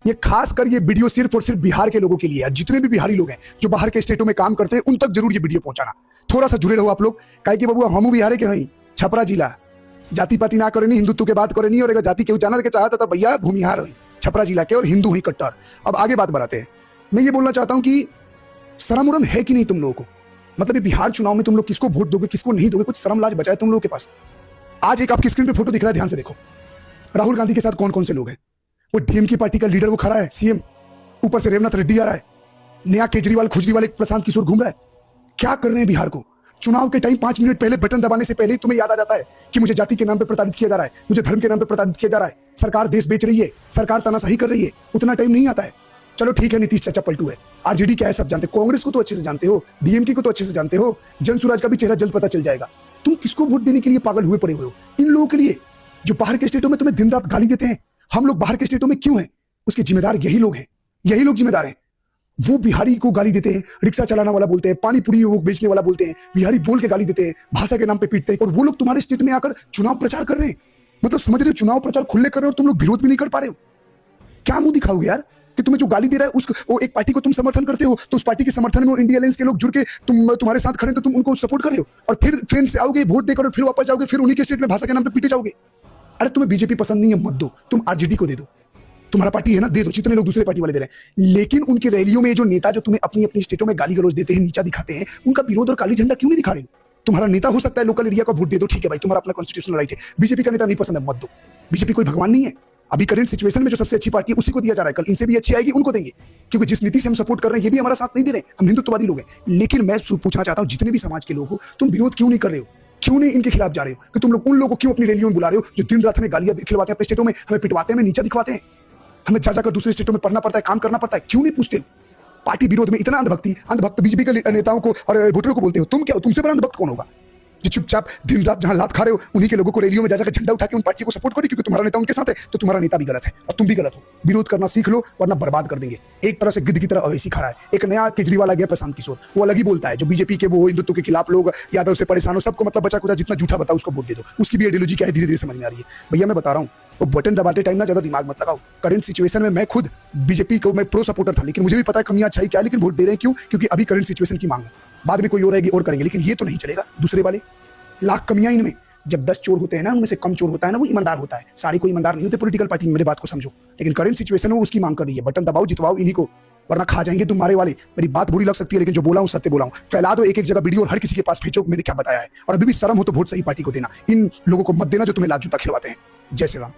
ये खासकर ये वीडियो सिर्फ और सिर्फ बिहार के लोगों के लिए है। जितने भी बिहारी लोग हैं जो बाहर के स्टेटों में काम करते हैं उन तक जरूर ये वीडियो पहुंचाना। थोड़ा सा जुड़े रहो आप लोग, काहे कि बाबू हम बिहार के हैं, छपरा जिला, जाति पाति ना करे नहीं, हिंदुत्व के बात करे नहीं, और अगर जाति के जाना के चाहता था भैया भूमिहार हुई छपरा जिला के और हिंदू ही कट्टर। अब आगे बात बढ़ाते हैं। मैं ये बोलना चाहता हूं कि शर्म उरम है कि नहीं तुम लोगों को? मतलब ये बिहार चुनाव में तुम लोग किसको वोट दोगे, किसको नहीं दोगे? कुछ शर्म लाज बचाए तुम लोगों के पास? आज एक आपकी स्क्रीन पे फोटो दिख रहा है, ध्यान से देखो। राहुल गांधी के साथ कौन कौन से लोग हैं? वो डीएमके पार्टी का लीडर वो खड़ा है, सीएम, ऊपर से रेवनाथ रेड्डी आ रहा है, नया केजरीवाल खुजरीवाल एक प्रशांत किशोर घूम रहा है। क्या कर रहे हैं बिहार को? चुनाव के टाइम 5 मिनट पहले बटन दबाने से पहले ही तुम्हें याद आ जाता है कि मुझे जाति के नाम पे प्रताड़ित किया जा रहा है, मुझे धर्म के नाम पे प्रताड़ित किया जा रहा है, सरकार देश बेच रही है, सरकार तानाशाही कर रही है। उतना टाइम नहीं आता है। चलो ठीक है, नीतीश चाचा पलटू है, आरजेडी क्या है सब जानते हो, कांग्रेस को तो अच्छे से जानते हो, डीएमके को तो अच्छे से जानते हो, जनसुराज का भी चेहरा जल्द पता चल जाएगा। तुम किसको वोट देने के लिए पागल हुए पड़े हुए हो? इन लोगों के लिए जो बाहर के स्टेटों में तुम्हें दिन रात गाली देते हैं। हम लोग बाहर के स्टेटों में क्यों हैं? उसके जिम्मेदार यही लोग हैं, यही लोग जिम्मेदार हैं। वो बिहारी को गाली देते हैं, रिक्शा चलाने वाला बोलते हैं, पानी पूरी वो बेचने वाला बोलते हैं, बिहारी बोल के गाली देते हैं, भाषा के नाम पे पीटते हैं, और वो लोग तुम्हारे स्टेट में आकर चुनाव प्रचार कर रहे हैं। मतलब समझ रहे हो, चुनाव प्रचार खुले कर रहे हो और तुम लोग विरोध भी नहीं कर पा रहे हो। क्या मुंह दिखाओगे यार कि तुम्हें जो गाली दे रहा है उस वो एक पार्टी को तुम समर्थन करते हो, तो उस पार्टी के समर्थन में इंडिया अलायंस के लोग जुड़ के तुम्हारे साथ खड़े, तो तुम उनको सपोर्ट कर रहे हो, और फिर ट्रेन से आओगे वोट देकर और फिर वापस जाओगे, फिर उन्हीं के स्टेट में भाषा के नाम पे पीटे जाओगे। अरे तुम्हें बीजेपी पसंद नहीं है, मत दो, तुम आरजेडी को दे दो, तुम्हारा पार्टी है ना, दे दो, जितने लोग दूसरे पार्टी वाले दे रहे हैं। लेकिन उनकी रैलियों में जो नेता जो तुम्हें अपनी अपनी स्टेटों में गाली गलौज देते हैं, नीचा दिखाते हैं, उनका विरोध और काली झंडा क्यों नहीं दिखा रहे हो? तुम्हारा नेता हो सकता है लोकल एरिया का वोट दे दो, ठीक है भाई, तुम्हारा अपना कॉन्स्टिट्यूशनल राइट है। बीजेपी का नेता नहीं पसंद है, मत दो। बीजेपी कोई भगवान नहीं है। अभी करंट सिचुएशन में जो सबसे अच्छी पार्टी है उसी को दिया जा रहा है, कल इनसे भी अच्छी आएगी उनको देंगे, क्योंकि जिस नीति से हम सपोर्ट कर रहे हैं ये भी हमारा साथ नहीं दे रहे, हम हिंदुत्ववादी लोग हैं। लेकिन मैं पूछना चाहता हूं, जितने भी समाज के लोग हो, तुम विरोध क्यों नहीं कर रहे हो? क्यों नहीं इनके खिलाफ जा रहे हो? कि तुम लोग उन लोगों को क्यों अपनी रैलियों में बुला रहे हो जो दिन रात हमें गालियां खिलवाते हैं अपने स्टेटों में, हमें पिटवाते हैं, हमें नीचा दिखवाते हैं, हमें जा जाकर दूसरे स्टेटों में पढ़ना पड़ता है, काम करना पड़ता है? क्यों नहीं पूछते हो? पार्टी विरोध में इतना अंधभक्त बीजेपी के नेताओं को और वोटरों को बोलते हो। तुम क्या हो? तुमसे बड़ा अंधभक्त कौन होगा? जो चुपचाप दिन रात जहां लात खा रहे हो उन्हीं के लोगों को रैलियों में जा जाकर झंडा उठा के उन पार्टी को सपोर्ट करो, क्योंकि तुम्हारा नेता उनके साथ है, तो तुम्हारा नेता भी गलत है और तुम भी गलत हो। विरोध करना सीख लो वरना बर्बाद कर देंगे। एक तरह से गिद्ध की तरह अवैसी खड़ा है। एक नया केजरीवाल आ गया, प्रशांत किशोर, वो अलग ही बोलता है, जो बीजेपी के वो हिंदुत्व के खिलाफ लोग, यादव से परेशान हो, सबको मतलब बचा कुचा जितना झूठा बताओ उसको वोट दे दो। उसकी भी आइडियोलॉजी क्या है धीरे धीरे समझ में आ रही है। भैया मैं बता रहा हूँ, वो बटन दबाते टाइम ना ज्यादा दिमाग मत लगाओ। करंट सिचुएशन में मैं खुद बीजेपी को मैं प्रो सपोर्टर था, लेकिन मुझे भी पता है कमियां अच्छाई क्या है, लेकिन वोट दे रहे हैं क्यों? क्योंकि अभी करंट सिचुएशन की मांग है। बाद में कोई और आएगी और करेंगे, लेकिन ये तो नहीं चलेगा। दूसरे वाले लाख कमियां इनमें, जब 10 चोर होते हैं ना, उनमें से कम चोर होता है ना, वो ईमानदार होता है। सारे कोई ईमानदार नहीं होते पॉलिटिकल पार्टी में, मेरी बात को समझो। लेकिन करंट सिचुएशन में उसकी मांग कर रही है, बटन दबाओ, जितवाओ इन्हीं को, वरना खा जाएंगे तुम्हारे वाले। मेरी बात बुरी लग सकती है, लेकिन जो बोला हूं सत्य बोला हूं। फैला दो एक एक जगह वीडियो और हर किसी के पास भेजो मैंने क्या बताया है। और अभी भी शर्म हो तो वोट सही पार्टी को देना, इन लोगों को मत देना जो तुम्हें लात जूता खिलवाते हैं। जय श्री राम।